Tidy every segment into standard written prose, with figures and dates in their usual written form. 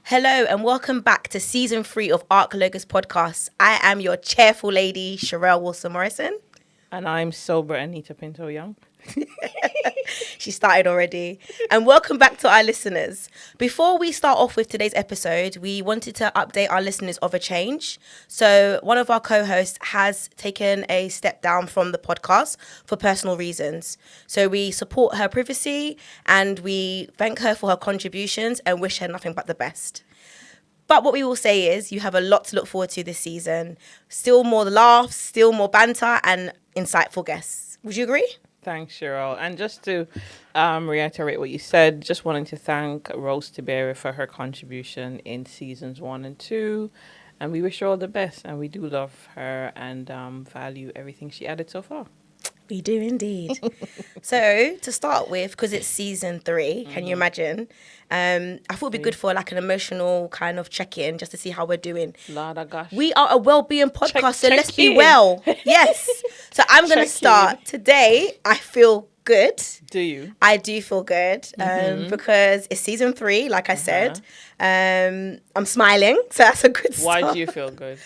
Hello and welcome back to season 3 of Arc Logos podcast. I am your cheerful lady, Sherelle Wilson Morrison. And I'm sober Anita Pinto Young. She started already. And welcome back to our listeners. Before we start off with today's episode, we wanted to update our listeners of a change. So one of our co-hosts has taken a step down from the podcast for personal reasons. So we support her privacy and we thank her for her contributions and wish her nothing but the best. But what we will say is you have a lot to look forward to this season. Still more laughs, still more banter and insightful guests. Would you agree? Thanks, Cheryl. And just to reiterate what you said, just wanting to thank Rose Tebere for her contribution in seasons 1 and 2. And we wish her all the best. And we do love her and value everything she added so far. We do indeed. So to start with, because it's season 3, can you imagine? I thought it'd be good for like an emotional kind of check-in just to see how we're doing. Lord of gosh. We are a well-being podcast, so let's be in. well. Yes. So I'm going to Check start. in. Today, I feel good. Do you? I do feel good because it's season 3, like I said. I'm smiling, so that's a good start. Why do you feel good?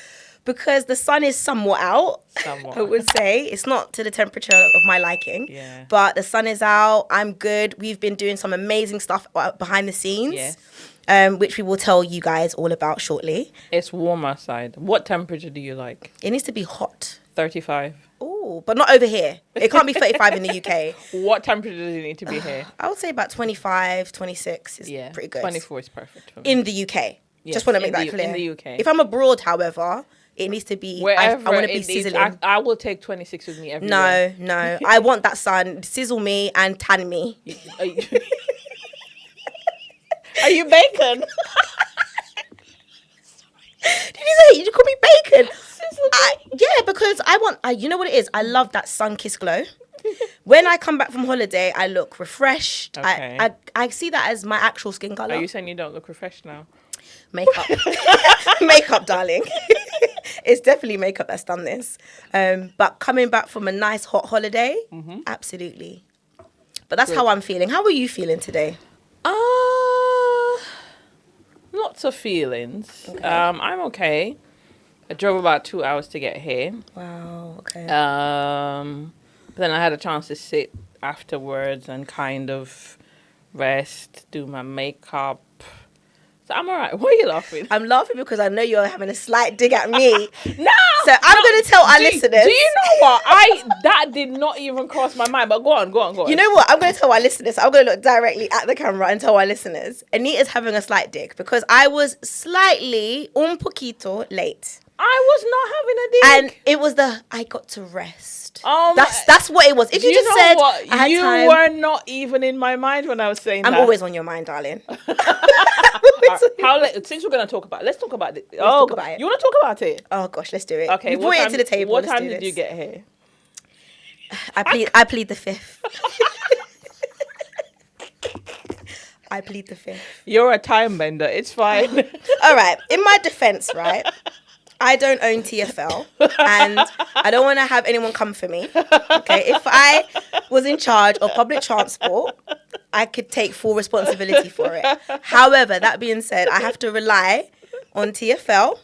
Because the sun is somewhat out, Somewhat. I would say. It's not to the temperature of my liking, Yeah. but the sun is out. I'm good. We've been doing some amazing stuff behind the scenes, Yes. which we will tell you guys all about shortly. It's warm outside. What temperature do you like? It needs to be hot. 35. Oh, but not over here. It can't be 35 in the UK. What temperature does it need to be here? I would say about 25, 26 is Yeah. pretty good. 24 is perfect for me. In the UK. Yes, Just want to make in that the- clear. in the UK. If I'm abroad, however, it needs to be, Wherever I want to be it is, sizzling. I will take 26 with me everywhere. No. I want that sun. Sizzle me and tan me. Are you, are you bacon? Did you call me bacon? Yeah, because I want, you know what it is? I love that sun-kissed glow. When I come back from holiday, I look refreshed. Okay. I see that as my actual skin color. Are you saying you don't look refreshed now? Makeup. Makeup, darling. It's definitely makeup that's done this. But coming back from a nice hot holiday, absolutely. But that's how I'm feeling. How are you feeling today? Lots of feelings. Okay. I'm okay. I drove about 2 hours to get here. Wow, okay. But then I had a chance to sit afterwards and kind of rest, do my makeup. So I'm all right. Why are you laughing? I'm laughing because I know you're having a slight dig at me. No! So I'm going to tell our listeners. Do you know what? That did not even cross my mind. But go on. You know what? I'm going to tell our listeners. I'm going to look directly at the camera and tell our listeners. Anita's having a slight dig because I was slightly un poquito late. I was not having a dig. And it was I got to rest. That's That's what it was. If you just said what? I had You time, were not even in my mind when I was saying I'm that. always on your mind, darling. How late? Since we're gonna talk about, let's talk about it. talk about it. You want to talk about it? Oh gosh, let's do it. Okay. We brought it to the table. What Let's time do did this. you get here? I plead the fifth. I plead the fifth. You're a time bender. It's fine. All right. In my defense, right, I don't own TFL and I don't want to have anyone come for me. Okay. If I was in charge of public transport, I could take full responsibility for it. However, that being said, I have to rely on TFL.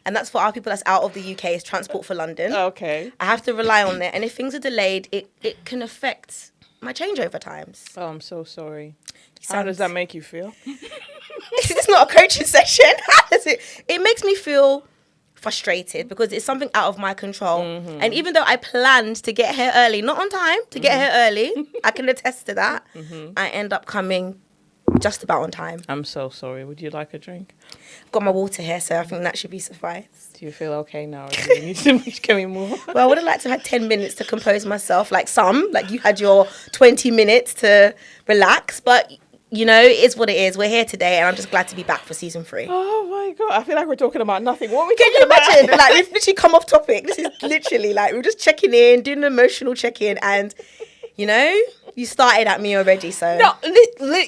And that's for our people that's out of the UK. It's Transport for London. Okay. I have to rely on it. And if things are delayed, it can affect my changeover times. Oh, I'm so sorry. How does that make you feel? It's not a coaching session. How does it? It makes me feel frustrated because it's something out of my control. And even though I planned to get here early, not on time, to get here early, I can attest to that. I end up coming just about on time. I'm so sorry. Would you like a drink? Got my water here, so I think that should be suffice. Do you feel okay now? Or do you need to, can we move on? Well, I would have liked to have had 10 minutes to compose myself, like you had your 20 minutes to relax, but you know, it is what it is. We're here today, and I'm just glad to be back for season 3. Oh my God. I feel like we're talking about nothing. What are we Can talking you about? imagine? Like, we've literally come off topic. This is literally like, we're just checking in, doing an emotional check-in, and, you know, you started at me already, so. No,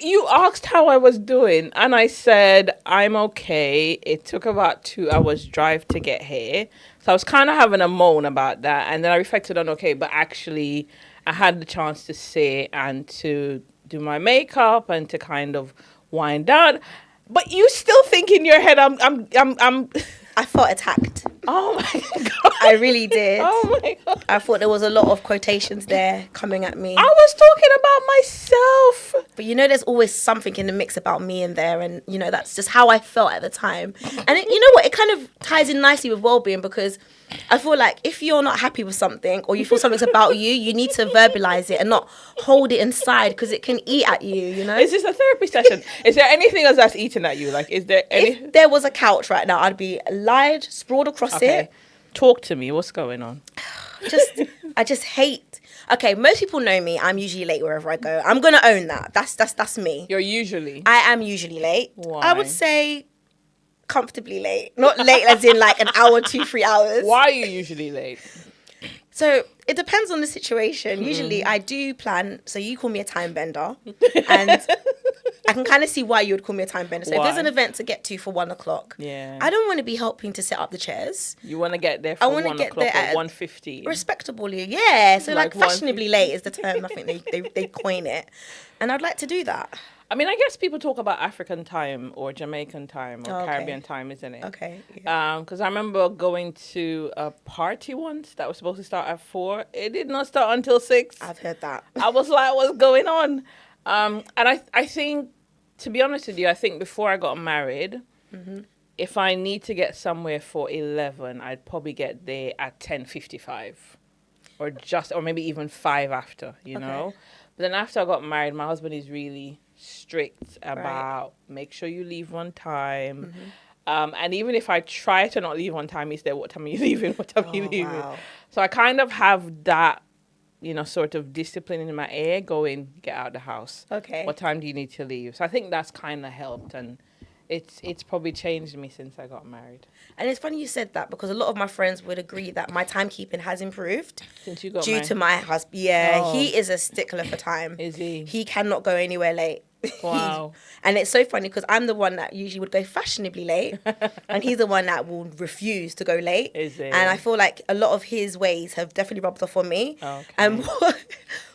you asked how I was doing, and I said, I'm okay. It took about 2 hours drive to get here. So I was kind of having a moan about that, and then I reflected on, okay, but actually, I had the chance to sit and to do my makeup and to kind of wind down. But you still think in your head, I'm. I felt attacked. Oh my God. I really did. Oh my God. I thought there was a lot of quotations there coming at me. I was talking about myself. But there's always something in the mix about me in there. And, that's just how I felt at the time. And you know what? It kind of ties in nicely with well-being, because I feel like if you're not happy with something, or you feel something's about you, you need to verbalize it and not hold it inside, because it can eat at you, Is this a therapy session? Is there anything else that's eating at you? Like, is there any... If there was a couch right now, I'd be lied, sprawled across it. Talk to me. What's going on? I just hate... Okay, most people know me. I'm usually late wherever I go. I'm going to own that. That's me. You're usually? I am usually late. Why? I would say comfortably late. Not late as in like an hour, 2-3 hours. Why are you usually late? So it depends on the situation. Usually I do plan. So you call me a time bender. And I can kind of see why you would call me a time bender. So if there's an event to get to for 1 o'clock, I don't want to be helping to set up the chairs. You want to get there for 1 o'clock or 1:15? Respectably, yeah. So like fashionably late is the term. I think they coin it. And I'd like to do that. I mean, I guess people talk about African time or Jamaican time or Caribbean time, isn't it? Okay. Because I remember going to a party once that was supposed to start at 4. It did not start until 6. I've heard that. I was like, what's going on? And I think, to be honest with you, I think before I got married, if I need to get somewhere for 11, I'd probably get there at 10:55 or maybe even 5 after, you know? But then after I got married, my husband is really strict about make sure you leave on time. And even if I try to not leave on time, he's there, what time are you leaving? What time are you leaving? Wow. So I kind of have that, sort of discipline in my ear going, get out of the house. Okay. What time do you need to leave? So I think that's kind of helped. And it's probably changed me since I got married. And it's funny you said that, because a lot of my friends would agree that my timekeeping has improved Since you got due married? to my husband. Yeah, he is a stickler for time. Is he? He cannot go anywhere late. Wow. And it's so funny because I'm the one that usually would go fashionably late, and he's the one that will refuse to go late. Is it? And I feel like a lot of his ways have definitely rubbed off on me. Okay. And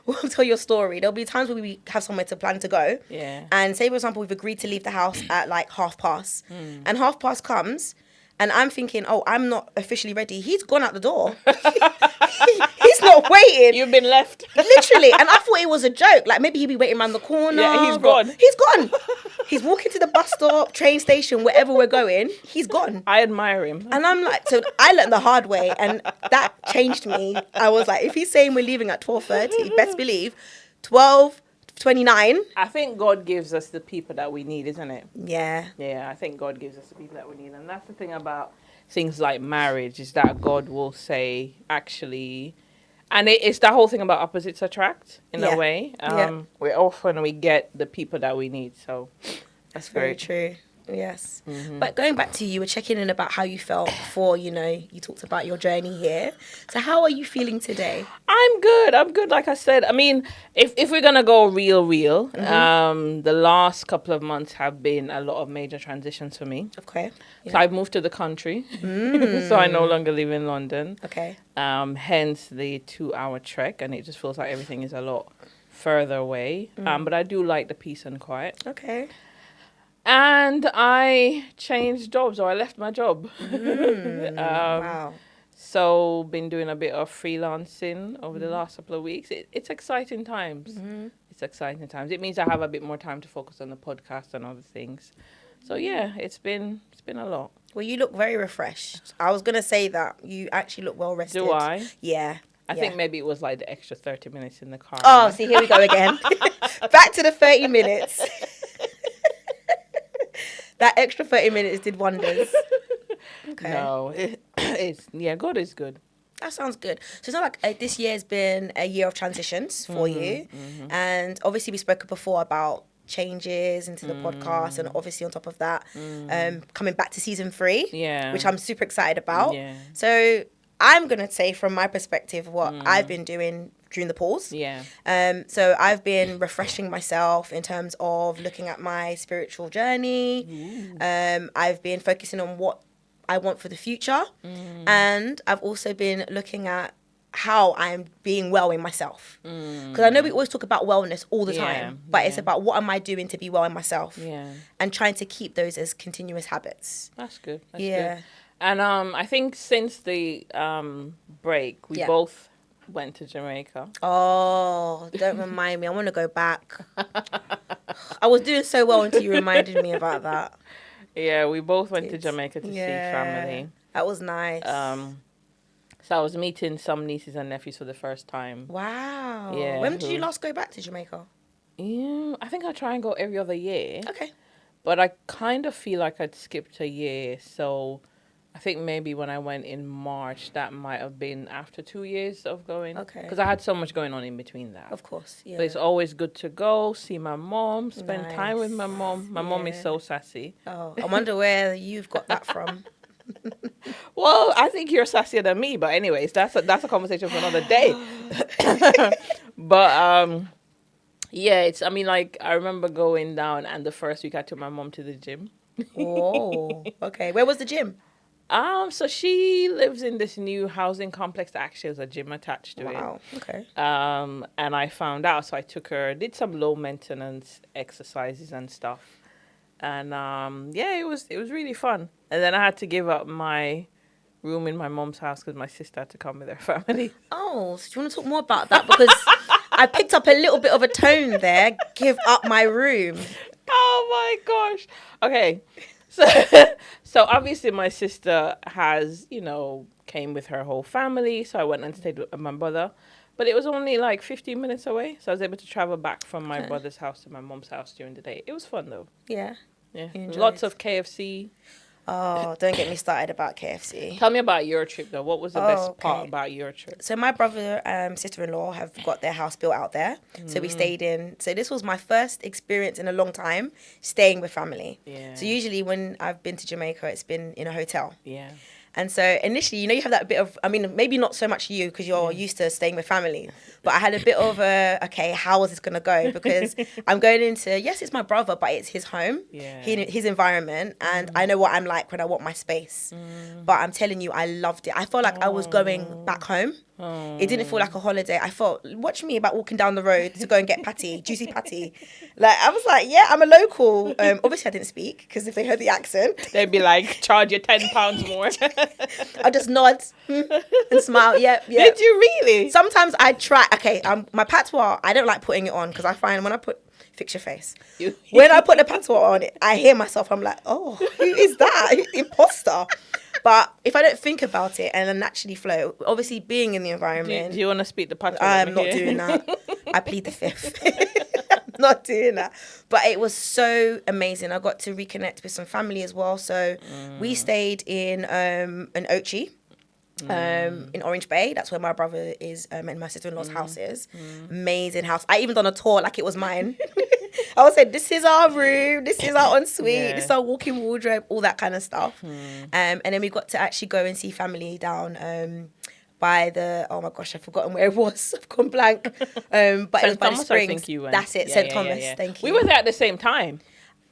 we'll tell your story. There'll be times where we have somewhere to plan to go. Yeah. And say, for example, we've agreed to leave the house at like 1:30. And 1:30 comes, and I'm thinking, oh, I'm not officially ready. He's gone out the door. He's not waiting. You've been left. Literally. And I thought it was a joke. Like, maybe he'd be waiting around the corner. Yeah, he's gone. He's gone. He's walking to the bus stop, train station, wherever we're going. He's gone. I admire him. And I'm like, so I learned the hard way, and that changed me. I was like, if he's saying we're leaving at 12:30, best believe 12:29. I think God gives us the people that we need, isn't it? Yeah. Yeah, I think God gives us the people that we need. And that's the thing about things like marriage, is that God will say, actually... And it's that whole thing about opposites attract, in a way. We get the people that we need. So that's Very true. Yes. But going back to you were checking in about how you felt before, you talked about your journey here. So how are you feeling today? I'm good. Like I said, I mean, if we're going to go real, the last couple of months have been a lot of major transitions for me. Okay. Yeah. So I've moved to the country. So I no longer live in London. Okay. Hence the 2-hour trek. And it just feels like everything is a lot further away. But I do like the peace and quiet. Okay. And I changed jobs, or I left my job. Wow. So been doing a bit of freelancing over the last couple of weeks. It's exciting times. It's exciting times. It means I have a bit more time to focus on the podcast and other things. So yeah, it's been a lot. Well, you look very refreshed. I was gonna say that you actually look well rested. Do I? Yeah. I think maybe it was like the extra 30 minutes in the car. Oh, see, here we go again. Back to the 30 minutes. That extra 30 minutes did wonders. Okay. No, God is good. That sounds good. So it's not like this year's been a year of transitions for you. And obviously we spoke before about changes into the podcast, and obviously on top of that, coming back to season 3, which I'm super excited about. Yeah. So I'm going to say from my perspective what I've been doing during the pause. Yeah. So I've been refreshing myself in terms of looking at my spiritual journey. I've been focusing on what I want for the future. And I've also been looking at how I'm being well in myself. Because I know we always talk about wellness all the time, but it's about what am I doing to be well in myself, and trying to keep those as continuous habits. That's good. That's good. And I think since the break, we both went to Jamaica. Oh, don't remind me. I want to go back. I was doing so well until you reminded me about that. Yeah, we both went to Jamaica to see family. That was nice. So I was meeting some nieces and nephews for the first time. Wow. Yeah. When did you last go back to Jamaica? Yeah, I think I try and go every other year. Okay. But I kind of feel like I'd skipped a year. So I think maybe when I went in March, that might have been after 2 years of going. Okay. Because I had so much going on in between that. Of course, yeah. But it's always good to go, see my mom, spend time with my mom. My mom is so sassy. Oh, I wonder where you've got that from. Well, I think you're sassier than me, but anyways, that's a conversation for another day. But yeah, I remember going down, and the first week I took my mom to the gym. Oh, okay. Where was the gym? So she lives in this new housing complex that actually has a gym attached to it. Wow. Okay. And I found out, so I took her, did some low maintenance exercises and stuff. And it was really fun. And then I had to give up my room in my mom's house because my sister had to come with her family. Oh, so do you want to talk more about that? Because I picked up a little bit of a tone there. Give up my room. Oh my gosh. Okay. So obviously my sister has, came with her whole family. So I went and stayed with my brother. But it was only like 15 minutes away. So I was able to travel back from my brother's house to my mom's house during the day. It was fun though. Yeah. Yeah. Lots of KFC. Oh, don't get me started about KFC. Tell me about your trip though. What was the best part about your trip? So my brother, sister-in-law have got their house built out there. So we stayed in. So this was my first experience in a long time staying with family. Yeah. So usually when I've been to Jamaica, it's been in a hotel. Yeah. And so initially, you have that bit of, maybe not so much you because you're used to staying with family. But I had a bit of how is this going to go? Because I'm going into, yes, it's my brother, but it's his home, his environment. And I know what I'm like when I want my space. But I'm telling you, I loved it. I felt like I was going back home. It didn't feel like a holiday. I felt, watch me about walking down the road to go and get patty, juicy patty. Like, I was like, yeah, I'm a local. Obviously, I didn't speak because if they heard the accent, they'd be like, charge you £10 more. I just nod and smile. Yep. Did you really? Sometimes I try. Okay, my patois, I don't like putting it on because I find when I fix your face. When I put the patois on it, I hear myself. I'm like, oh, who is that? Imposter. But if I don't think about it and I naturally flow, obviously being in the environment. Do you want to speak the patois? I'm not doing that. I plead the fifth. I'm not doing that. But it was so amazing. I got to reconnect with some family as well. So we stayed in an Ochi. In Orange Bay, that's where my brother is, and my sister-in-law's house is. Amazing house. I even done a tour like it was mine. I would say, this is our room, this is our ensuite, this is our walk-in wardrobe, all that kind of stuff. And then we got to actually go and see family down by the, oh my gosh, I've forgotten where it was. I've gone blank. But it was by the Springs. I think you went. That's it, St. Thomas. Thank you. We were there at the same time.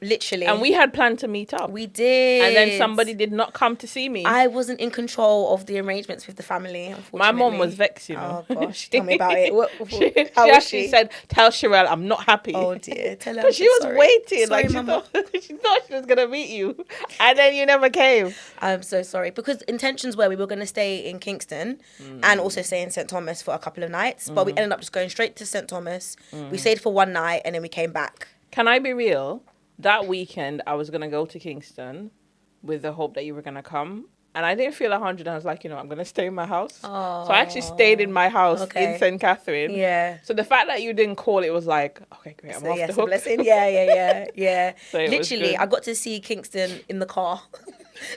Literally. And we had planned to meet up. We did. And then somebody did not come to see me. I wasn't in control of the arrangements with the family, unfortunately. My mom was vexed, Oh, gosh. Tell me about it. How was she? She said, tell Sherelle I'm not happy. Oh, dear. Tell her. Because she was waiting. Sorry, she thought she was going to meet you. And then you never came. I'm so sorry. Because intentions were we were going to stay in Kingston and also stay in St. Thomas for a couple of nights. But we ended up just going straight to St. Thomas. We stayed for one night and then we came back. Can I be real? That weekend, I was going to go to Kingston with the hope that you were going to come. And I didn't feel 100. I was like, I'm going to stay in my house. Oh. So I actually stayed in my house in St. Catherine. Yeah. So the fact that you didn't call, it was like, okay, great, I'm off the hook. A blessing. Yeah. So literally, I got to see Kingston in the car.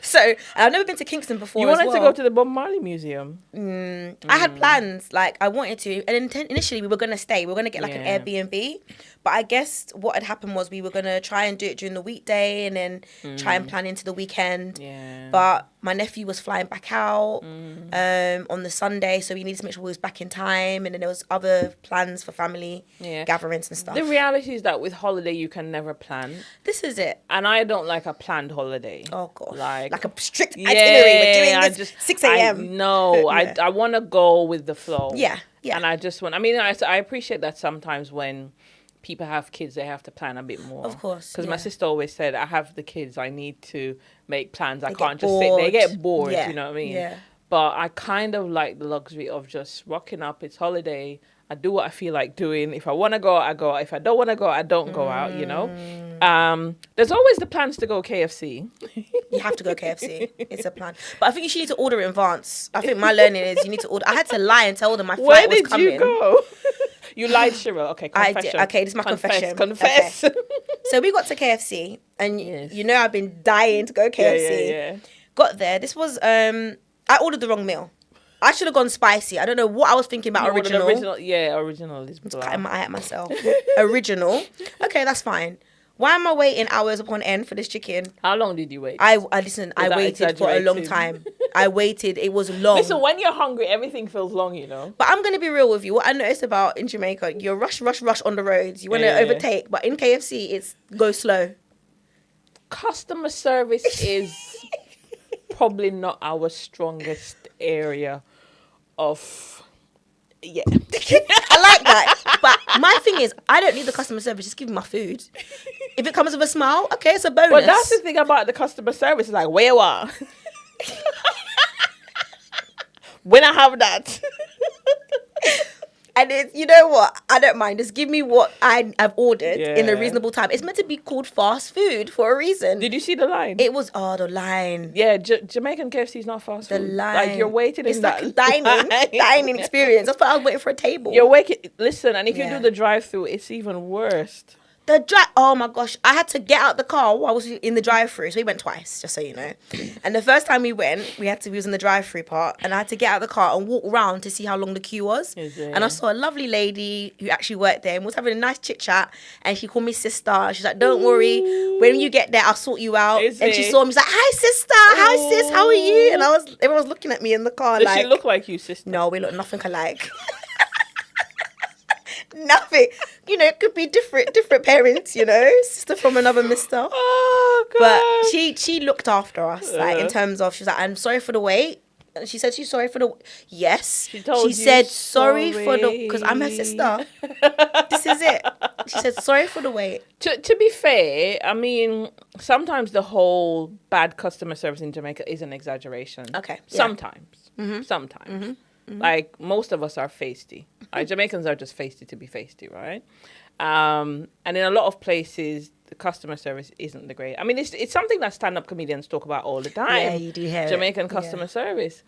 So I've never been to Kingston before. You wanted to go to the Bob Marley Museum. I had plans, like I wanted to, and initially we were gonna stay. We were gonna get like an Airbnb, but I guess what had happened was we were gonna try and do it during the weekday and then try and plan into the weekend. Yeah. But my nephew was flying back out on the Sunday, so we needed to make sure we was back in time. And then there was other plans for family gatherings and stuff. The reality is that with holiday you can never plan. This is it. And I don't like a planned holiday. Oh gosh. like a strict itinerary. We're doing this 6 a.m. No, I want to go with the flow. Yeah, yeah. And I just want. I mean, I appreciate that sometimes when people have kids, they have to plan a bit more. Of course, because my sister always said, I have the kids, I need to make plans. I They can't get just sit. They bored. get bored. Yeah, You know what I mean? yeah. But I kind of like the luxury of just rocking up. It's holiday. I do what I feel like doing. If I want to go, I go. If I don't want to go, I don't go out. You know. There's always the plans to go KFC. You have to go KFC. It's a plan. But I think you should need to order in advance. I think my learning is you need to order. I had to lie and tell them my flight was coming. Where did you go? You lied, Cheryl. Okay, I confession. did. Okay, this is my confession. Confess. Okay. So we got to KFC, and you know I've been dying to go KFC. Yeah. Got there. This was I ordered the wrong meal. I should have gone spicy. I don't know what I was thinking about. You ordered original. original is Just cutting my eye at myself. Original. Okay, that's fine. Why am I waiting hours upon end for this chicken? How long did you wait? I waited for a long exaggerated? time. I waited. It was long. Listen, when you're hungry, everything feels long, you know. But I'm going to be real with you. What I noticed about in Jamaica, you're rush on the roads. You want to overtake. But in KFC, it's go slow. Customer service is probably not our strongest area of... Yeah. I like that. But my thing is, I don't need the customer service. Just give me my food. If it comes with a smile, okay, it's a bonus. But that's the thing about the customer service. It's like, where you are? When I have that. And it's, you know what? I don't mind. Just give me what I've ordered in a reasonable time. It's meant to be called fast food for a reason. Did you see the line? It was, the line. Yeah, Jamaican KFC is not fast The food. line. Like, you're waiting it's in like that a dining experience. That's why I was waiting for a table. You're waiting. Listen, and if you Yeah. do the drive-through, it's even worse. Oh my gosh, I had to get out the car while I was in the drive-through. So we went twice, just so you know. And the first time we went, we was in the drive-through part, and I had to get out of the car and walk around to see how long the queue was. And I saw a lovely lady who actually worked there and was having a nice chit-chat, and she called me sister. She's like, don't worry, when you get there, I'll sort you out. She saw me, she's like, hi sister, hi sis, how are you? And everyone was looking at me in the car. Does she look like you, sister? No, we look nothing alike. Nothing, you know, it could be different parents, you know, sister from another mister. Oh god! But she looked after us, like in terms of, she's like, I'm sorry for the wait. And she said she's sorry for the yes. She said sorry for the, because I'm her sister. This is it. She said sorry for the wait. To be fair, I mean, sometimes the whole bad customer service in Jamaica is an exaggeration. Okay. Sometimes. Sometimes. Like, most of us are feisty. Like, Jamaicans are just feisty to be feisty, right? And in a lot of places, the customer service isn't the great. I mean, it's something that stand-up comedians talk about all the time. Yeah, you do hear Jamaican customer service.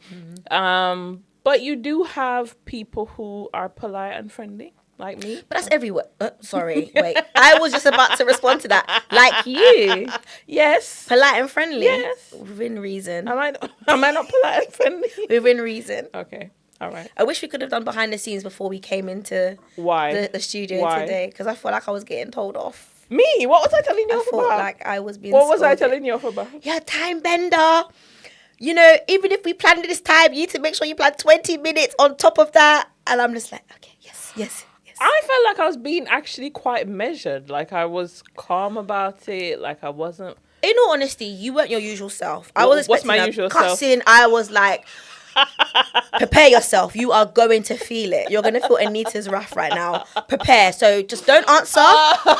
But you do have people who are polite and friendly, like me. But that's everywhere. Sorry, wait. I was just about to respond to that. Like you. Yes. Polite and friendly. Yes. Within reason. Am I not polite and friendly? Within reason. Okay. All right. I wish we could have done behind the scenes before we came into the studio today, because I felt like I was getting told off. Me? What was I telling you off about? Like I was being What was I scolded. telling you off about? You're a time bender. You know, even if we planned this time, you need to make sure you plan 20 minutes on top of that. And I'm just like, okay, yes. I felt like I was being actually quite measured. Like, I was calm about it. Like, I wasn't... In all honesty, you weren't your usual self. I was expecting what's my usual cussing. I was like... Prepare yourself. You are going to feel it. You're going to feel Anita's wrath right now. Prepare. So just don't answer.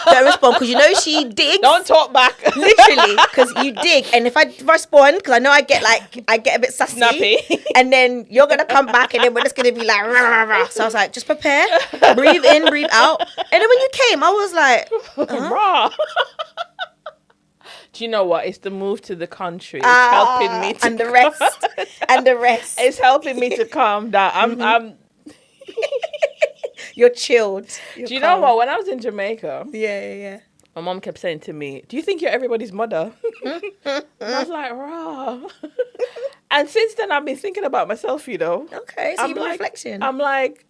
Don't respond, because you know she digs. Don't talk back. Literally, because you dig. And if I respond, because I know I get a bit sassy. Snappy. And then you're going to come back, and then we're just going to be like, rah, rah, rah. So I was like, just prepare. Breathe in, breathe out. And then when you came, I was like, Raw. Do you know what? It's the move to the country. It's helping me to... And the rest. It's helping me to calm down. I'm You're chilled. Do you know what? When I was in Jamaica... Yeah. My mom kept saying to me, do you think you're everybody's mother? And I was like, raw. And since then, I've been thinking about myself, you know. Okay, so you've been reflecting. I'm like,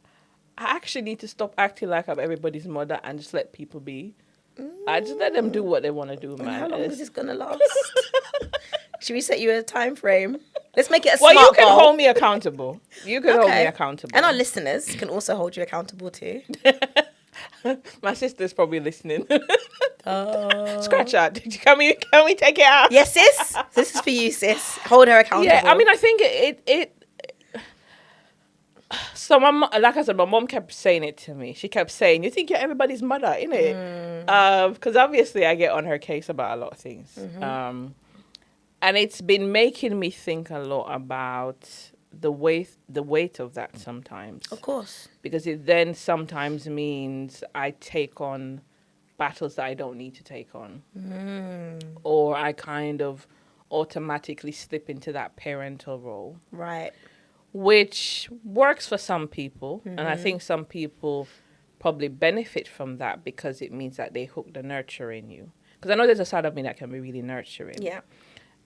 I actually need to stop acting like I'm everybody's mother and just let people be. I just let them do what they want to do, man. How long is this going to last? Should we set you a time frame? Let's make it a smart goal. Well, you can goal. hold me accountable. You can hold me accountable. And our listeners can also hold you accountable too. My sister's probably listening. Oh. Scratch that. Can we take it out? Yes, sis. This is for you, sis. Hold her accountable. Yeah, I mean, I think it. So like I said, my mom kept saying it to me. She kept saying, "You think you're everybody's mother, innit?" Because obviously I get on her case about a lot of things. And it's been making me think a lot about the weight of that sometimes. Of course. Because it then sometimes means I take on battles that I don't need to take on. Or I kind of automatically slip into that parental role. Right. Which works for some people. And I think some people probably benefit from that because it means that they hook the nurture in you. Because I know there's a side of me that can be really nurturing. Yeah.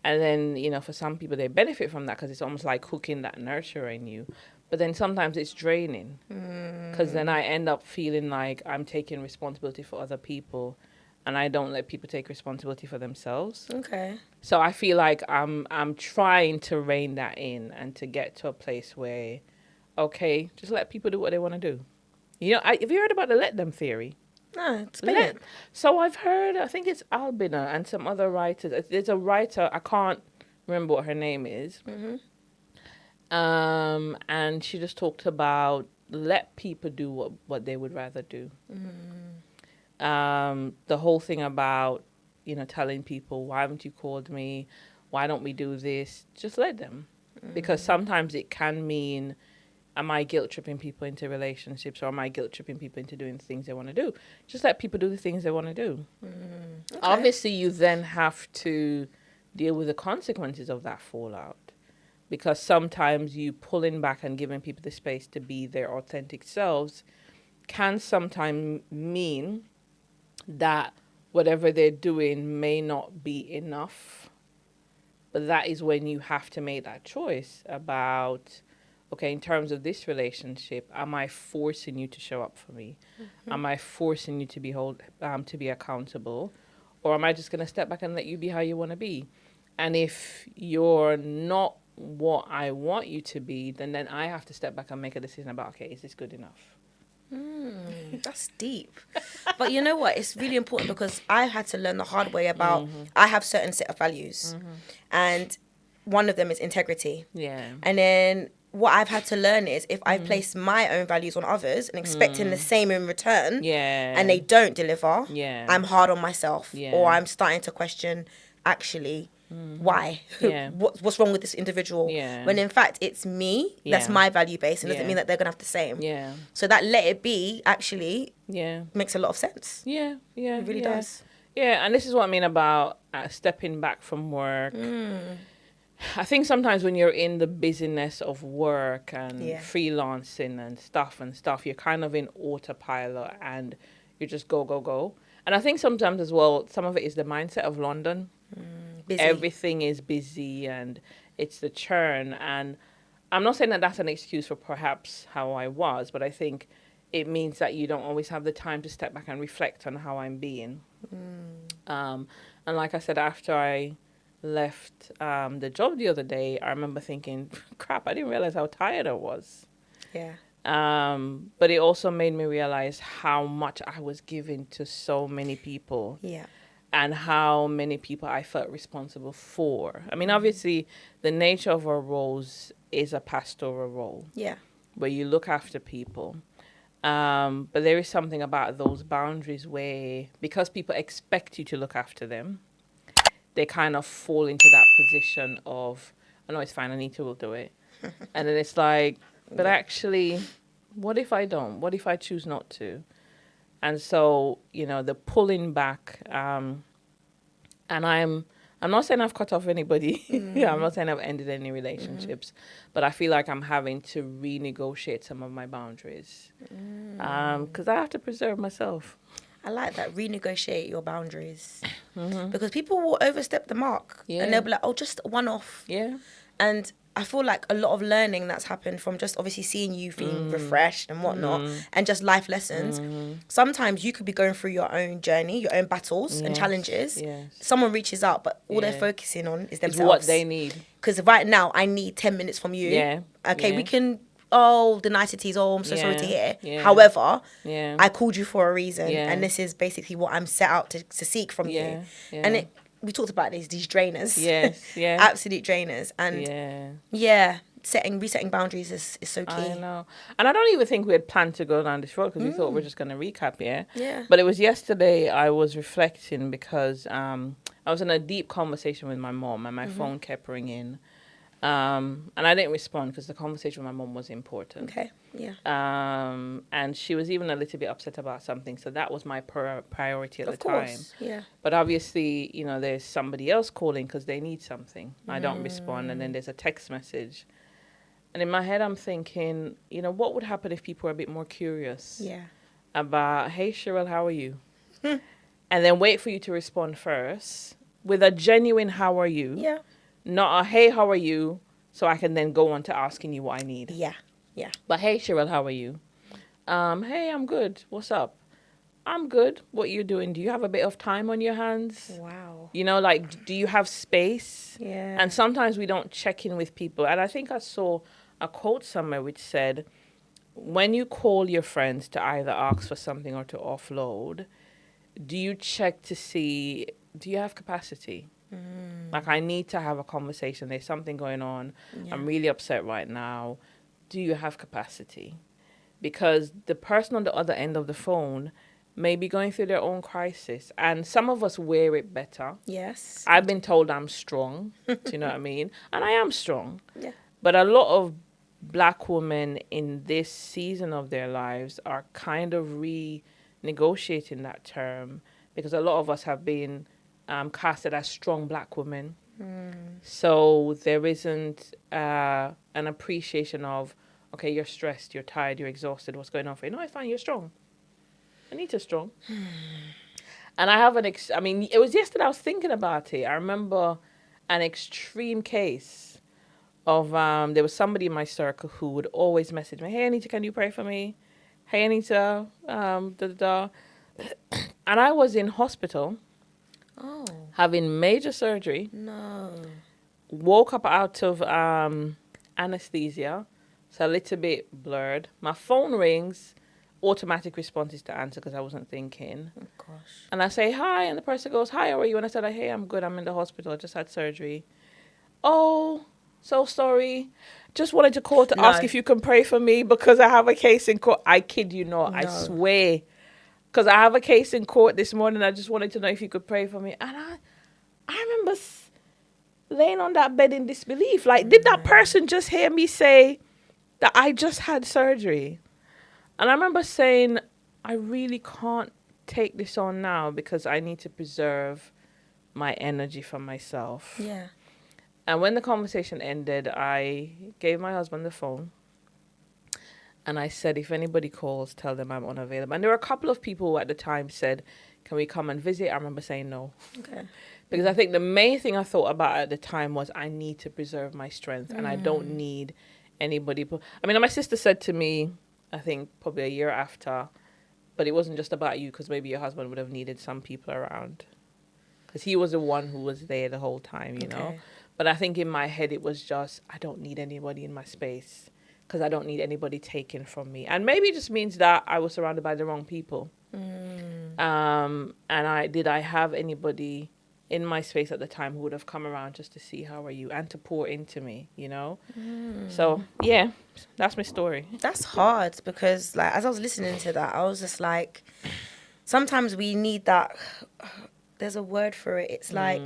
And then, you know, for some people, they benefit from that because it's almost like hooking that nurture in you. But then sometimes it's draining because then I end up feeling like I'm taking responsibility for other people and I don't let people take responsibility for themselves. Okay. So I feel like I'm trying to rein that in and to get to a place where, okay, just let people do what they want to do. You know, have you heard about the let them theory? No, explain it. So I've heard, I think it's Albina and some other writers. There's a writer, I can't remember what her name is. And she just talked about let people do what they would rather do. The whole thing about, you know, telling people, why haven't you called me? Why don't we do this? Just let them. Because sometimes it can mean, am I guilt tripping people into relationships or am I guilt tripping people into doing the things they want to do? Just let people do the things they want to do. Okay. Obviously, you then have to deal with the consequences of that fallout. Because sometimes you pulling back and giving people the space to be their authentic selves can sometimes mean that whatever they're doing may not be enough. But that is when you have to make that choice about, okay, in terms of this relationship, am I forcing you to show up for me? Am I forcing you to be accountable? Or am I just going to step back and let you be how you want to be? And if you're not what I want you to be, then I have to step back and make a decision about, okay, is this good enough? That's deep. But you know what? It's really important because I had to learn the hard way about, I have certain set of values. And one of them is integrity. Yeah. And then what I've had to learn is if I place my own values on others and expecting the same in return, and they don't deliver, I'm hard on myself, or I'm starting to question, actually, why? What's wrong with this individual? When in fact it's me, that's my value base, and doesn't mean that they're gonna have the same. So that let it be actually makes a lot of sense. It really does. And this is what I mean about stepping back from work. I think sometimes when you're in the busyness of work and freelancing and stuff, you're kind of in autopilot and you just go. And I think sometimes as well, some of it is the mindset of London. Busy. Everything is busy and it's the churn. And I'm not saying that that's an excuse for perhaps how I was, but I think it means that you don't always have the time to step back and reflect on how I'm being. And like I said, after I left the job the other day, I remember thinking, crap, I didn't realize how tired I was. But it also made me realize how much I was giving to so many people. And how many people I felt responsible for. I mean, obviously, the nature of our roles is a pastoral role. Where you look after people. But there is something about those boundaries where, because people expect you to look after them, they kind of fall into that position of, I know it's fine, I need to, we'll do it. And then it's like, but actually, what if I don't? What if I choose not to? And so, you know, the pulling back, and I'm not saying I've cut off anybody. I'm not saying I've ended any relationships, but I feel like I'm having to renegotiate some of my boundaries, because I have to preserve myself. I like that. Renegotiate your boundaries. Because people will overstep the mark and they'll be like, oh, just one off. And I feel like a lot of learning that's happened from just obviously seeing you feeling refreshed and whatnot, and just life lessons. Sometimes you could be going through your own journey, your own battles and challenges. Someone reaches out, but all they're focusing on is themselves. It's what they need. Because right now, I need 10 minutes from you. Okay, we can oh, the niceties, oh, I'm so sorry to hear. Yeah. However, Yeah. I called you for a reason, Yeah. and this is basically what I'm set out to seek from you. Yeah. And we talked about these drainers. Yes. Yeah. Absolute drainers. And resetting boundaries is so key. I know. And I don't even think we had planned to go down this road because we thought we're just going to recap, Yeah. But it was yesterday I was reflecting because I was in a deep conversation with my mom and my phone kept ringing. And I didn't respond because the conversation with my mom was important. Okay, yeah. And she was even a little bit upset about something. So that was my priority at the time. Yeah. But obviously, you know, there's somebody else calling because they need something. I don't respond. And then there's a text message. And in my head, I'm thinking, you know, what would happen if people were a bit more curious about, hey, Cheryl, how are you? And then wait for you to respond first with a genuine, how are you? Yeah. Not a, hey, how are you? So I can then go on to asking you what I need. Yeah. Yeah. But hey, Cheryl, how are you? Hey, I'm good. What's up? I'm good. What are you doing? Do you have a bit of time on your hands? Wow. You know, like, do you have space? Yeah. And sometimes we don't check in with people. And I think I saw a quote somewhere which said, when you call your friends to either ask for something or to offload, do you check to see, do you have capacity? Like, I need to have a conversation. There's something going on. Yeah. I'm really upset right now. Do you have capacity? Because the person on the other end of the phone may be going through their own crisis. And some of us wear it better. Yes. I've been told I'm strong. Do you know what I mean? And I am strong. Yeah. But a lot of Black women in this season of their lives are kind of renegotiating that term because a lot of us have been casted as strong Black women. So there isn't an appreciation of, okay, you're stressed, you're tired, you're exhausted, what's going on for you? No, it's fine, you're strong. Anita's strong. And I have I mean, it was yesterday I was thinking about it. I remember an extreme case of, there was somebody in my circle who would always message me, hey, Anita, can you pray for me? Hey, Anita, And I was in hospital. Oh. Having major surgery. No. Woke up out of anesthesia. So a little bit blurred. My phone rings. Automatic responses to answer because I wasn't thinking. Oh, gosh. And I say, hi. And the person goes, hi, how are you? And I said, hey, I'm good. I'm in the hospital. I just had surgery. Oh, so sorry. Just wanted to call to ask if you can pray for me because I have a case in court. I kid you not. I swear. Because I have a case in court this morning. I just wanted to know if you could pray for me. And I remember laying on that bed in disbelief. Like, did that person just hear me say that I just had surgery? And I remember saying, I really can't take this on now because I need to preserve my energy for myself. Yeah. And when the conversation ended, I gave my husband the phone. And I said, if anybody calls, tell them I'm unavailable. And there were a couple of people who at the time said, can we come and visit? I remember saying no. Okay. Because I think the main thing I thought about at the time was I need to preserve my strength and I don't need anybody. I mean, my sister said to me, I think probably a year after, but it wasn't just about you because maybe your husband would have needed some people around. Because he was the one who was there the whole time, you know. But I think in my head it was just, I don't need anybody in my space because I don't need anybody taken from me. And maybe it just means that I was surrounded by the wrong people. And I have anybody in my space at the time who would have come around just to see how are you and to pour into me, you know? So, yeah, that's my story. That's hard because, like, as I was listening to that, I was just like, sometimes we need that. There's a word for it. It's like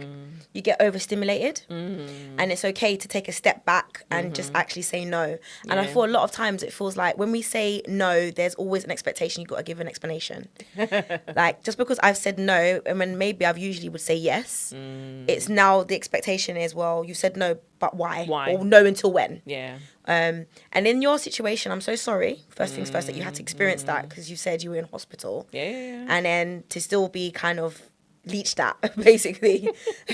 you get overstimulated and it's okay to take a step back and just actually say no. And I feel a lot of times it feels like when we say no, there's always an expectation. You've got to give an explanation. Like, just because I've said no, and when maybe I've usually would say yes, it's now the expectation is, well, you said no, but why? Or no until when? Yeah. And in your situation, I'm so sorry. First things first, that you had to experience that because you said you were in hospital. Yeah. And then to still be kind of leached at, basically,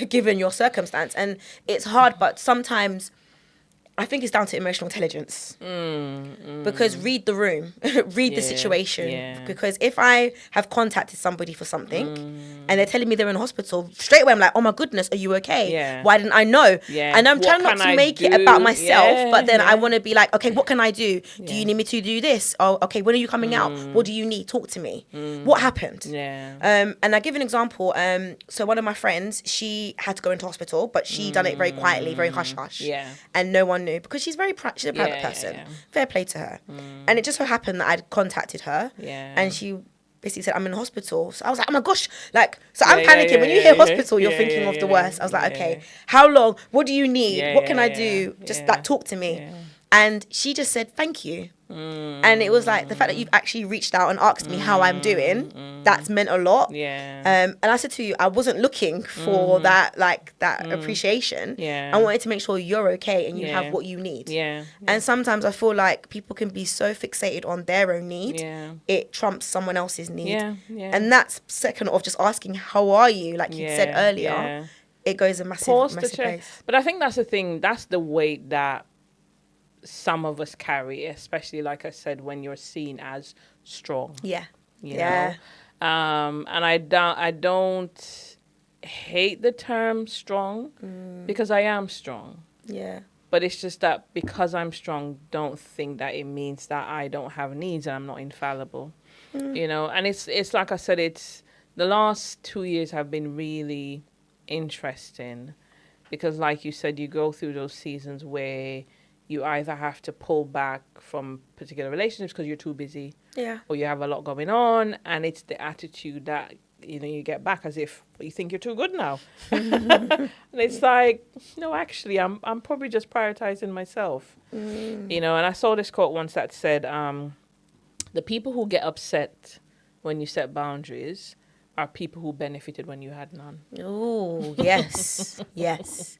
given your circumstance. And it's hard, but sometimes I think it's down to emotional intelligence. Because read the room, read the situation. Yeah. Because if I have contacted somebody for something and they're telling me they're in hospital, straight away I'm like, oh my goodness, are you okay? Yeah. Why didn't I know? Yeah. And I'm What trying not can to I make it do? about myself, Yeah, but then I yeah. want to be like, okay, what can I do? Do Yeah. you need me to do this? Oh, okay, when are you coming out? What do you need? Talk to me. What happened? Yeah. And I give an example. So one of my friends, she had to go into hospital, but she done it very quietly, very hush hush. Yeah. And no one knew because she's she's a private person. Yeah. Fair play to her. And it just so happened that I'd contacted her. Yeah. And she basically said, I'm in hospital. So I was like, oh my gosh. Like, so I'm Yeah, panicking. yeah, When you yeah, hear yeah. hospital, you're Yeah, thinking yeah, of the yeah, worst. I was like, yeah. okay, how long? What do you need? Yeah, What can yeah, I yeah, do? Just yeah. like talk to me. Yeah. And she just said, thank you. And it was like the fact that you've actually reached out and asked me how I'm doing, that's meant a lot. Yeah. And I said to you, I wasn't looking for that appreciation. Yeah. I wanted to make sure you're okay and you Yeah. have what you need. Yeah. And sometimes I feel like people can be so fixated on their own need, Yeah. it trumps someone else's need. Yeah. Yeah. And that's second of just asking, how are you? Like you said Yeah, earlier, yeah. it goes a massive, Pause to massive check. place. But I think that's the thing. That's the weight that some of us carry, especially like I said, when you're seen as strong. Yeah. You Yeah. know? And I don't hate the term strong because I am strong. Yeah. But it's just that because I'm strong, don't think that it means that I don't have needs and I'm not infallible. You know, and it's like I said, it's the last 2 years have been really interesting because like you said, you go through those seasons where you either have to pull back from particular relationships because you're too busy, Yeah. or you have a lot going on, and it's the attitude that you get back as if you think you're too good now. And it's like, no, actually, I'm probably just prioritizing myself. You know, and I saw this quote once that said, the people who get upset when you set boundaries are people who benefited when you had none. Oh, yes. Yes,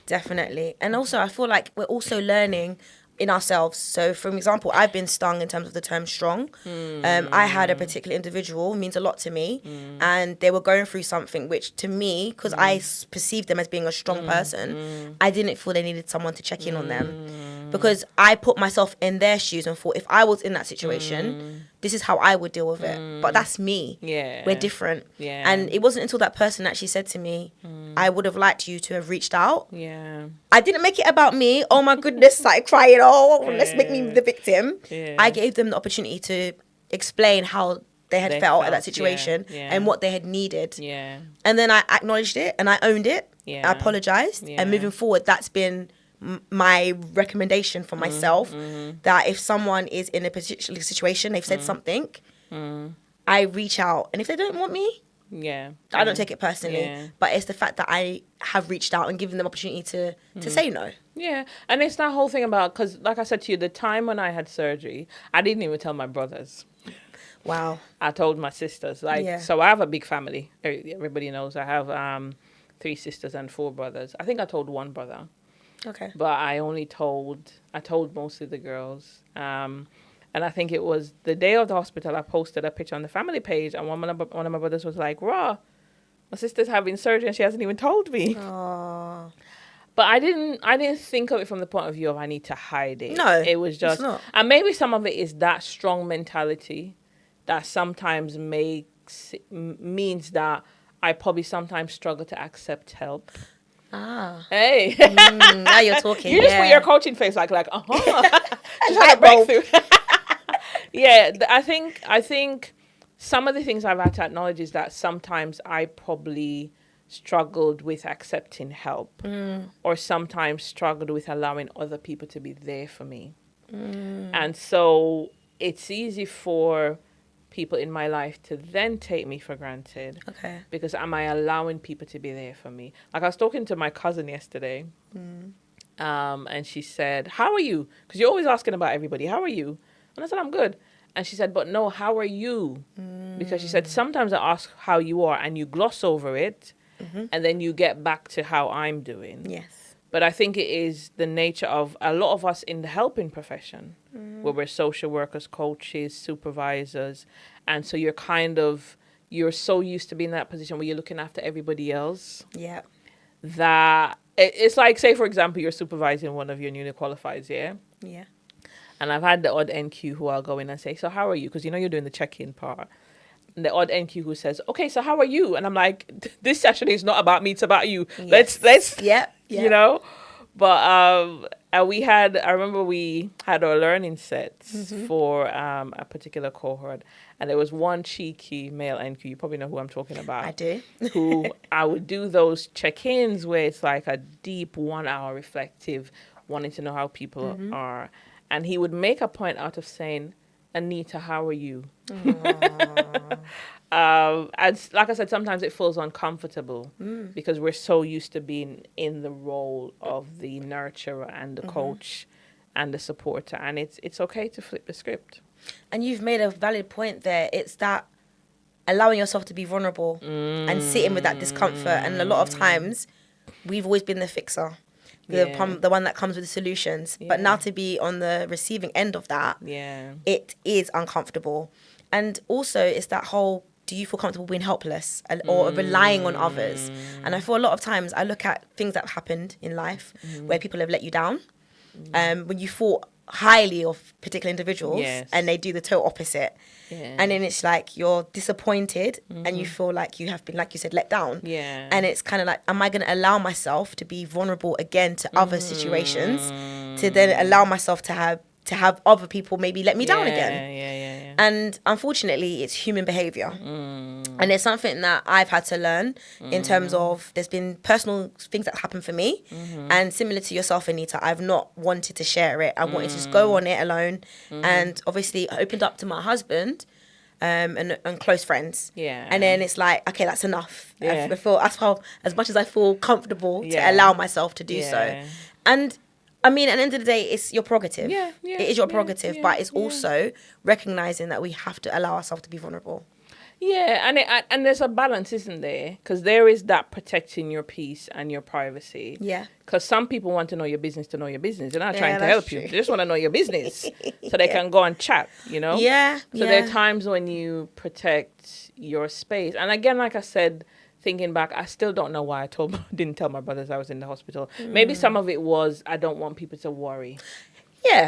definitely. And also, I feel like we're also learning in ourselves. So, for example, I've been stung in terms of the term strong. I had a particular individual, means a lot to me, and they were going through something which to me, because I perceived them as being a strong person, I didn't feel they needed someone to check in on them. Because I put myself in their shoes and thought, if I was in that situation, this is how I would deal with it. But that's me. Yeah. We're different. Yeah. And it wasn't until that person actually said to me, I would have liked you to have reached out. Yeah. I didn't make it about me. Oh my goodness, like crying. Oh, let's make me the victim. Yeah. I gave them the opportunity to explain how they had felt at that yeah, situation yeah. and what they had needed. Yeah. And then I acknowledged it and I owned it. Yeah. I apologized. Yeah. And moving forward, that's been my recommendation for myself, that if someone is in a particular situation, they've said something, I reach out. And if they don't want me, Yeah. I don't take it personally. Yeah. But it's the fact that I have reached out and given them opportunity to say no. Yeah, and it's that whole thing about, because like I said to you, the time when I had surgery, I didn't even tell my brothers. Wow. I told my sisters. Yeah. So I have a big family. Everybody knows I have 3 sisters and 4 brothers. I think I told one brother, Okay. but I told mostly the girls. And I think it was the day of the hospital, I posted a picture on the family page, and one of my brothers was like, "Raw, my sister's having surgery and she hasn't even told me." Oh. But I didn't think of it from the point of view of I need to hide it. No, It was just, it's not. and maybe some of it is that strong mentality that sometimes means that I probably sometimes struggle to accept help. Ah. Hey. Now you're talking. You just put yeah. your coaching face like, just had a Light bulb. breakthrough. Yeah, I think some of the things I've had to acknowledge is that sometimes I probably struggled with accepting help, or sometimes struggled with allowing other people to be there for me. And so it's easy for people in my life to then take me for granted. Okay. Because am I allowing people to be there for me? Like, I was talking to my cousin yesterday, and she said, "How are you?" Because you're always asking about everybody. "How are you?" And I said, "I'm good." And she said, "But no, how are you?" Because she said, sometimes I ask how you are and you gloss over it, and then you get back to how I'm doing. Yes. But I think it is the nature of a lot of us in the helping profession, where we're social workers, coaches, supervisors. And so you're so used to being in that position where you're looking after everybody else, Yeah. that it's like, say, for example, you're supervising one of your newly qualifieds, yeah? Yeah. And I've had the odd NQ who I'll go in and say, so how are you? Because, you're doing the check-in part. And the odd NQ who says, okay, so how are you? And I'm like, this session is not about me, it's about you. Yes. Let's, Yep. But I remember we had our learning sets for a particular cohort. And there was one cheeky male NQ, you probably know who I'm talking about. I do. Who I would do those check-ins where it's like a deep 1 hour reflective, wanting to know how people are. And he would make a point out of saying, Anita, how are you? And like I said, sometimes it feels uncomfortable because we're so used to being in the role of the nurturer and the coach and the supporter. And it's okay to flip the script. And you've made a valid point there. It's that allowing yourself to be vulnerable and sitting with that discomfort. And a lot of times, we've always been the fixer, the one that comes with the solutions. Yeah. But now to be on the receiving end of that, it is uncomfortable. And also, it's that whole, do you feel comfortable being helpless or relying on others? And I feel a lot of times I look at things that have happened in life where people have let you down. When you thought highly of particular individuals and they do the total opposite. And then it's like you're disappointed and you feel like you have been, like you said, let down. And it's kind of like, am I going to allow myself to be vulnerable again to other situations to then allow myself to have other people maybe let me down again? And unfortunately, it's human behavior. And it's something that I've had to learn in terms of there's been personal things that happen for me. And similar to yourself, Anita, I've not wanted to share it. I wanted to just go on it alone. And obviously opened up to my husband and close friends. And then it's like, okay, that's enough. I feel as much as I feel comfortable to allow myself to do so. And I mean, at the end of the day, it's your prerogative. It is your prerogative, but it's also recognizing that we have to allow ourselves to be vulnerable. And there's a balance, isn't there? Because there is that protecting your peace and your privacy. Because some people want to know your business to know your business. They're not trying to help you. They just want to know your business so they can go and chat, So there are times when you protect your space. And again, like I said, thinking back, I still don't know why didn't tell my brothers I was in the hospital. Maybe some of it was I don't want people to worry.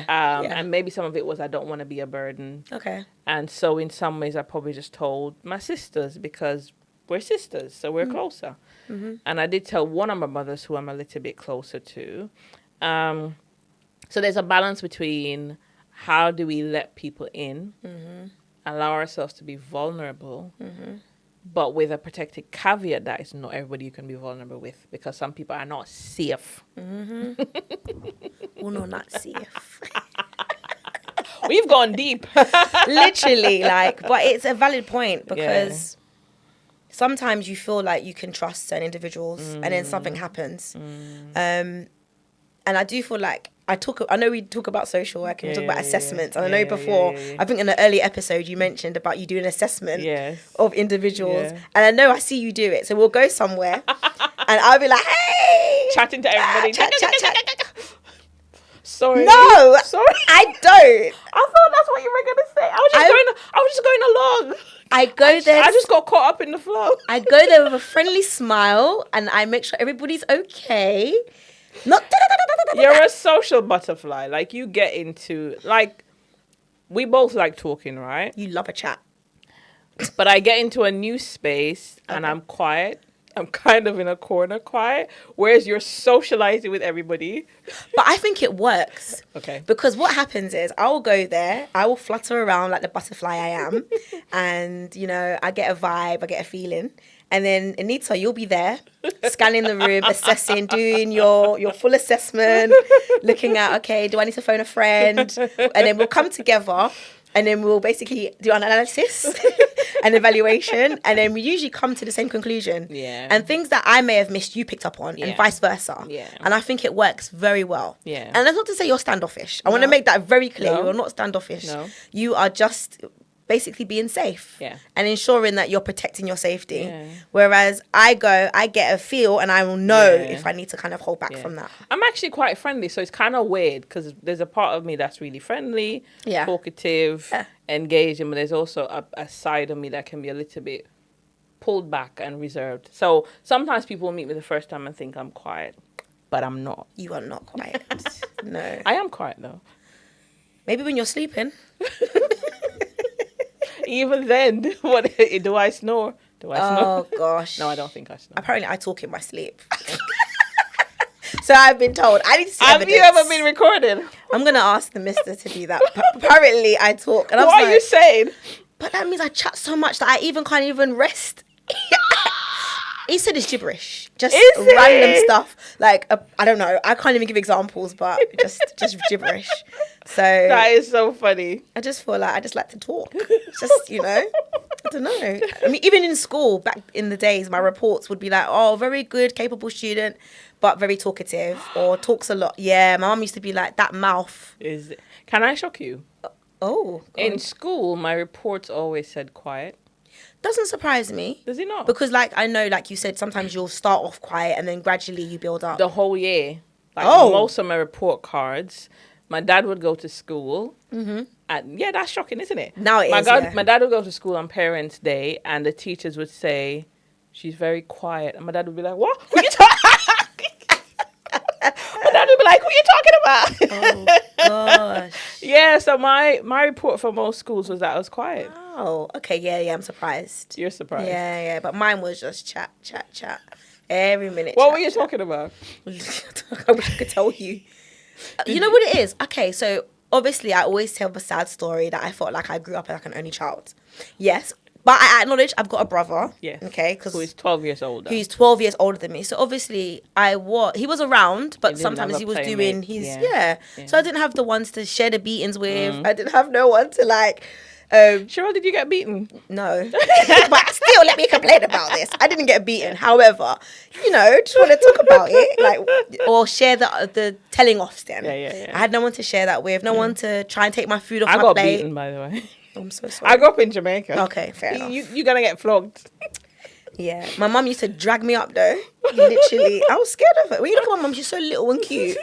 And maybe some of it was I don't want to be a burden. And so in some ways I probably just told my sisters because we're sisters, so we're closer. And I did tell one of my brothers who I'm a little bit closer to. So there's a balance between how do we let people in, allow ourselves to be vulnerable, but with a protected caveat that it's not everybody you can be vulnerable with because some people are not safe. Oh, no, not safe. We've gone deep. Literally, but it's a valid point because sometimes you feel like you can trust certain individuals and then something happens. And I do feel like I know we talk about social work and we talk about assessments. And I know before, I think in an early episode, you mentioned about you doing an assessment of individuals. And I know I see you do it. So we'll go somewhere and I'll be like, hey! Chatting to everybody. Chat. Sorry. No, sorry. I don't. I thought that's what you were going to say. I was just going along. I go there. I just got caught up in the flow. I go there with a friendly smile and I make sure everybody's okay. Not You're a social butterfly. Like you get into we both like talking, right? You love a chat. But I get into a new space and I'm quiet. I'm kind of in a corner quiet, whereas you're socializing with everybody. But I think it works. Okay. Because what happens is I will go there, I will flutter around like the butterfly I am, and, I get a vibe, I get a feeling. And then, Anita, you'll be there, scanning the room, assessing, doing your full assessment, looking at, okay, do I need to phone a friend? And then we'll come together. And then we'll basically do an analysis and evaluation. And then we usually come to the same conclusion. And things that I may have missed, you picked up on and vice versa. And I think it works very well. And that's not to say you're standoffish. I want to make that very clear. You're not standoffish. You are just basically being safe and ensuring that you're protecting your safety. Whereas I get a feel and I will know if I need to kind of hold back from that. I'm actually quite friendly, so it's kind of weird because there's a part of me that's really friendly, talkative, engaging, but there's also a side of me that can be a little bit pulled back and reserved. So sometimes people will meet me the first time and think I'm quiet, but I'm not. You are not quiet. No. I am quiet though. Maybe when you're sleeping. Even then, what do I snore? Do I snore? Oh gosh. No, I don't think I snore. Apparently, I talk in my sleep. So I've been told. I need to see Have evidence. you ever been recorded? I'm gonna ask the mister to do that. Apparently, I talk. And I was What are like, you saying? but that means I chat so much that I even can't even rest. He said it's gibberish, just Is random it? stuff. Like I don't know. I can't even give examples, but just gibberish. So That is so funny. I just feel like I just like to talk. Just I don't know. I mean, even in school back in the days, my reports would be like, "Oh, very good, capable student, but very talkative or talks a lot." Yeah, my mum used to be like, "That mouth." Can I shock you? Oh, go In on. school, my reports always said quiet. Doesn't surprise me. Does it not? Because, like, I know, like you said, sometimes you'll start off quiet and then gradually you build up. The whole year. Like Oh. most of my report cards, my dad would go to school. Mm-hmm. And yeah, that's shocking, isn't it? Now it my is, God, yeah. My dad would go to school on Parents' Day, and the teachers would say, "She's very quiet," and my dad would be like, "What? Who you talking?" My dad would be like, "Who you talking about?" Oh, gosh. Yeah, so my report for most schools was that I was quiet. Oh, okay. Yeah, I'm surprised. You're surprised. Yeah. But mine was just chat. Every minute. What chat, were you chat. talking about? I wish I could tell you. You know what it is? Okay, so obviously I always tell the sad story that I felt like I grew up like an only child. Yes, but I acknowledge I've got a brother. Yes. Okay, because Who is 12 years older. he's 12 years older than me. So obviously he was around, but didn't sometimes have he a was playmate. doing his, Yeah. So I didn't have the ones to share the beatings with. I didn't have no one to like, Cheryl, did you get beaten? no. But still, let me complain about this. I didn't get beaten. However, just want to talk about it, like, or share the telling offs then. Yeah. I had no one to share that with, no one to try and take my food off I my got plate. beaten, by the way. I'm so sorry. I grew up in Jamaica. Okay, fair enough. You're going to get flogged. Yeah, my mum used to drag me up though. Literally, I was scared of her. When you look at my mum, she's so little and cute.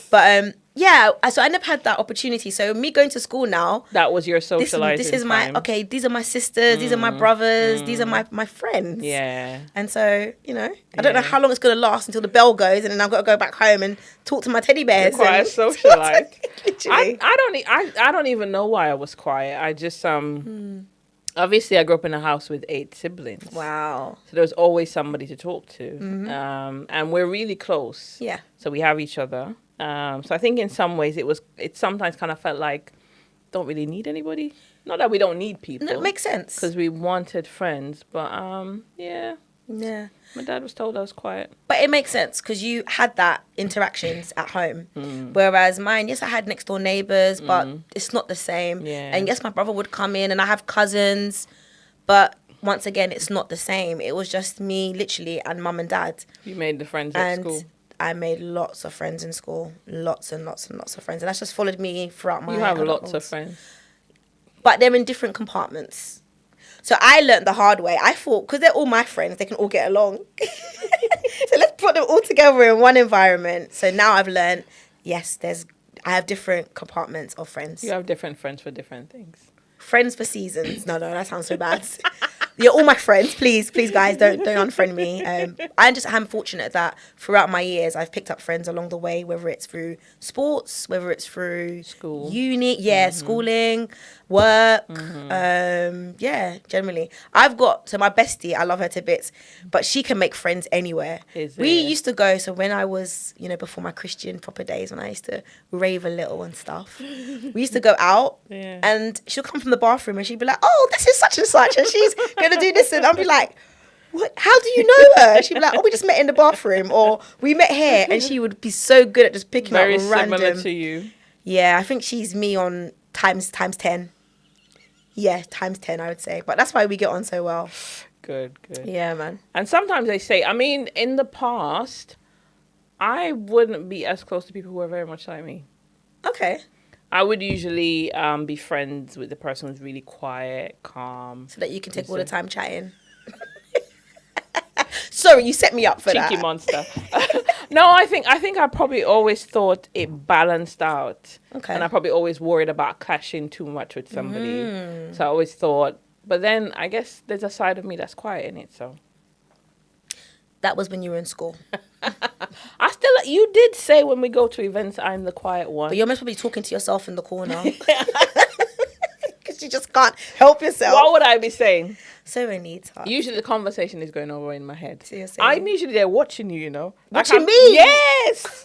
But so I never had that opportunity. So me going to school now, That was your this socializing is my time. okay. These are my sisters. These are my brothers. These are my friends. Yeah. And so I don't know how long it's gonna last until the bell goes, and then I've got to go back home and talk to my teddy bears. Quite a and- socialite. Literally. I don't even know why I was quiet. I just obviously I grew up in a house with 8 siblings. Wow. So there was always somebody to talk to. And we're really close. Yeah. So we have each other. So I think in some ways it sometimes kind of felt like don't really need anybody. Not that we don't need people. No, it makes sense. Because we wanted friends. But yeah. Yeah. My dad was told I was quiet. But it makes sense because you had that interactions at home. Whereas mine, yes, I had next door neighbours, but it's not the same. Yeah. And yes, my brother would come in and I have cousins. But once again, it's not the same. It was just me, literally, and mum and dad. You made the friends at And school. I made lots of friends in school. Lots and lots and lots of friends. And that's just followed me throughout my You have adult lots of roles. friends. But they're in different compartments. So I learned the hard way. I thought, because they're all my friends, they can all get along. So let's put them all together in one environment. So now I've learned, yes, I have different compartments of friends. You have different friends for different things. Friends for seasons. No, that sounds so bad. You're all my friends. Please, guys, don't unfriend me. I'm fortunate that throughout my years, I've picked up friends along the way, whether it's through sports, whether it's through School. uni, schooling, work. Generally. So my bestie, I love her to bits, but she can make friends anywhere. We used to go, so when I was, before my Christian proper days, when I used to rave a little and stuff, we used to go out and she'll come from the bathroom and she'd be like, "Oh, this is such and such, and she's going to do this," and I'll be like, "What? How do you know her?" She'd be like, "Oh, we just met in the bathroom," or "We met here," and she would be so good at just picking Very up random. similar to you. Yeah, I think she's me on times 10. Yeah, times 10, I would say. But that's why we get on so well. Good. Yeah, man. And sometimes they say, I mean, in the past, I wouldn't be as close to people who are very much like me. Okay. I would usually be friends with the person who's really quiet, calm. So that you can take all the time chatting. Sorry, you set me up for Cheeky that. monster. No, I think I probably always thought it balanced out. Okay. And I probably always worried about clashing too much with somebody. So I always thought But then I guess there's a side of me that's quiet in it. So That was when you were in school. you did say when we go to events, I'm the quiet one. But you're most probably talking to yourself in the corner. Because you just can't help yourself. What would I be saying? So Anita. Usually the conversation is going over in my head. So you're saying- I'm usually there watching you, you know. Watching me? Yes.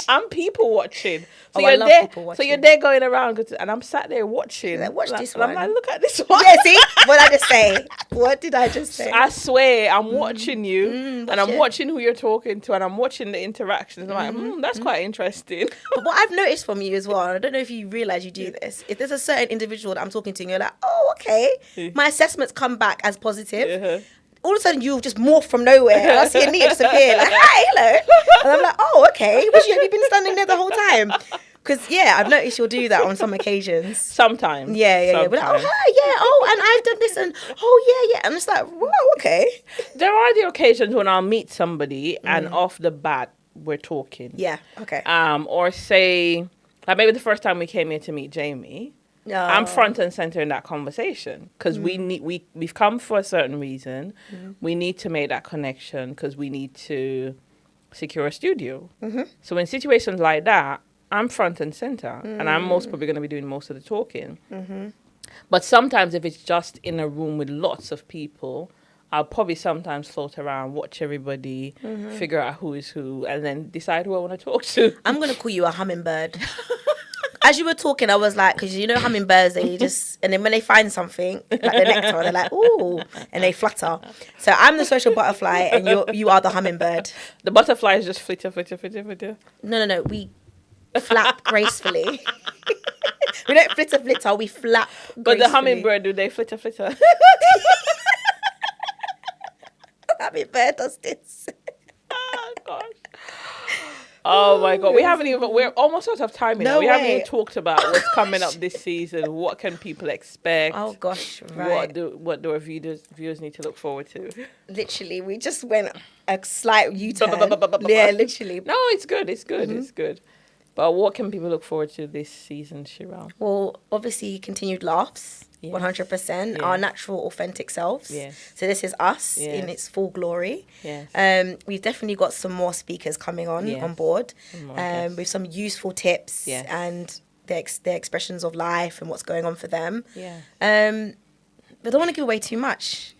I'm people watching. So I you're love there. people So watching. you're there going around, and I'm sat there watching. Like, watch this and I'm one. like, look at this one. Yeah, see? What did I just say? What did I just say? I swear, I'm watching you, and watch I'm it. watching who you're talking to, and I'm watching the interactions. I'm like, that's quite interesting. But what I've noticed from you as well, and I don't know if you realise you do this, if there's a certain individual that I'm talking to and you're like, oh, okay, my assessments come back as positive. All of a sudden, you just morph from nowhere, and I see Anita just appear, like, hi, hello. And I'm like, oh, okay. Have you been standing there the whole time? Because, yeah, I've noticed you'll do that on some occasions. Sometimes. Yeah. We're like, oh, hi, yeah, oh, and I've done this, and oh, yeah. I'm just like, wow, okay. There are the occasions when I'll meet somebody, and off the bat, we're talking. Yeah, okay. Or say, like maybe the first time we came here to meet Jamie, I'm front and center in that conversation because we've come for a certain reason. We need to make that connection because we need to secure a studio. So in situations like that, I'm front and center, and I'm most probably going to be doing most of the talking. But sometimes if it's just in a room with lots of people, I'll probably sometimes float around, watch everybody, figure out who is who, and then decide who I want to talk to. I'm going to call you a hummingbird. As you were talking, I was like, because you know hummingbirds, they just, and then when they find something, like the nectar, they're like, ooh, and they flutter. So I'm the social butterfly, and you are the hummingbird. The butterfly is just flitter, flitter, flitter, flitter. No. We flap gracefully. We don't flitter, flitter. We flap gracefully. But the hummingbird, do they flitter, flitter? Hummingbird does this. Oh, gosh. Oh my God, we're almost out of time now. We haven't even talked about what's coming up this season. What can people expect? Oh gosh, right. What do our viewers need to look forward to? Literally, we just went a slight U-turn. Yeah, literally. No, it's good. It's good. But what can people look forward to this season, Shiral? Well, obviously continued laughs. Yes. 100%. Our natural, authentic selves. Yes. So this is us in its full glory. Yes. We've definitely got some more speakers coming on board with some useful tips and their expressions of life and what's going on for them. Yeah. But I don't want to give away too much.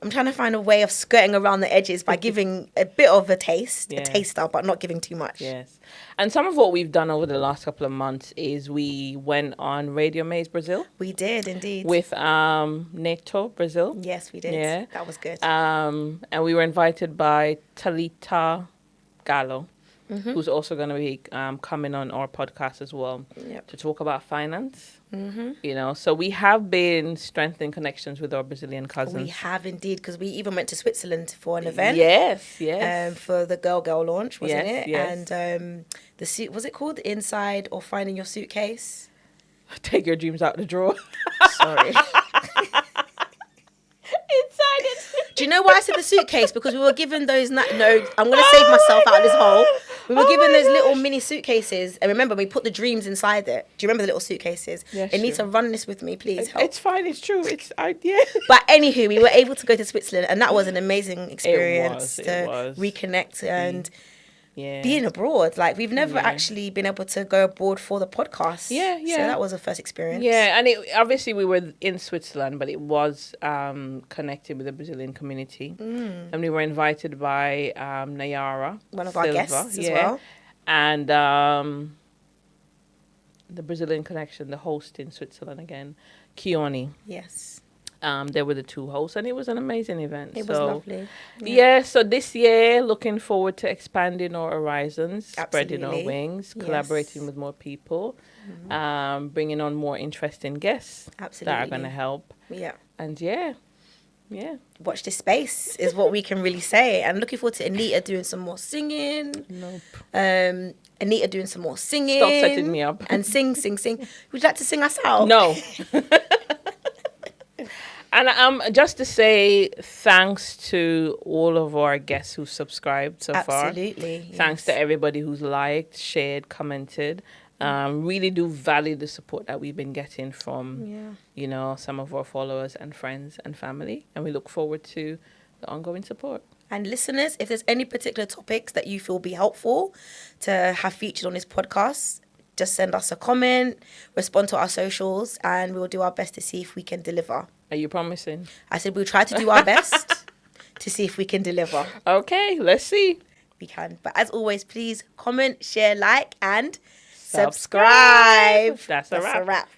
I'm trying to find a way of skirting around the edges by giving a bit of a taster, but not giving too much. Yes. And some of what we've done over the last couple of months is we went on Radio Maze Brazil. We did, indeed. With Ber-Toe, Brazil. Yes, we did. Yeah. That was good. And we were invited by Talita Gallo, who's also going to be coming on our podcast as well to talk about finance. You know, so we have been strengthening connections with our Brazilian cousins. We have indeed, because we even went to Switzerland for an event. Yes. For the Girl launch, wasn't it? Yes. And the suit, was it called Inside or Finding Your Suitcase? Take your dreams out the drawer. Sorry. Inside it. Do you know why I said the suitcase? Because we were given those. No, I'm going to save myself out of this hole. We were given those little mini suitcases, and remember, we put the dreams inside it. Do you remember the little suitcases? Yes. Anita, run this with me, please. Help. It's fine. It's true. Yeah. But anywho, we were able to go to Switzerland, and that was an amazing experience It was. Reconnect and being abroad. Like, we've never actually been able to go abroad for the podcast. Yeah. So that was a first experience. Yeah, and obviously we were in Switzerland, but it was connected with the Brazilian community. And we were invited by Nayara. One of our guests as well. And the Brazilian connection, the host in Switzerland again, Kioni. Yes. They were the two hosts, and it was an amazing event. It was lovely. Yeah, so this year, looking forward to expanding our horizons, spreading our wings, collaborating with more people, bringing on more interesting guests that are going to help. Yeah. And watch this space is what we can really say. And looking forward to Anita doing some more singing. Nope. Anita doing some more singing. Stop setting me up. And sing. Would you like to sing us out? No. And just to say thanks to all of our guests who subscribed so far. Absolutely. Thanks to everybody who's liked, shared, commented. Really do value the support that we've been getting from, Yeah. you know, some of our followers and friends and family. And we look forward to the ongoing support. And listeners, if there's any particular topics that you feel be helpful to have featured on this podcast, just send us a comment, respond to our socials, and we'll do our best to see if we can deliver. Are you promising? I said we'll try to do our best to see if we can deliver. Okay, let's see. We can. But as always, please comment, share, like, and subscribe. That's a wrap.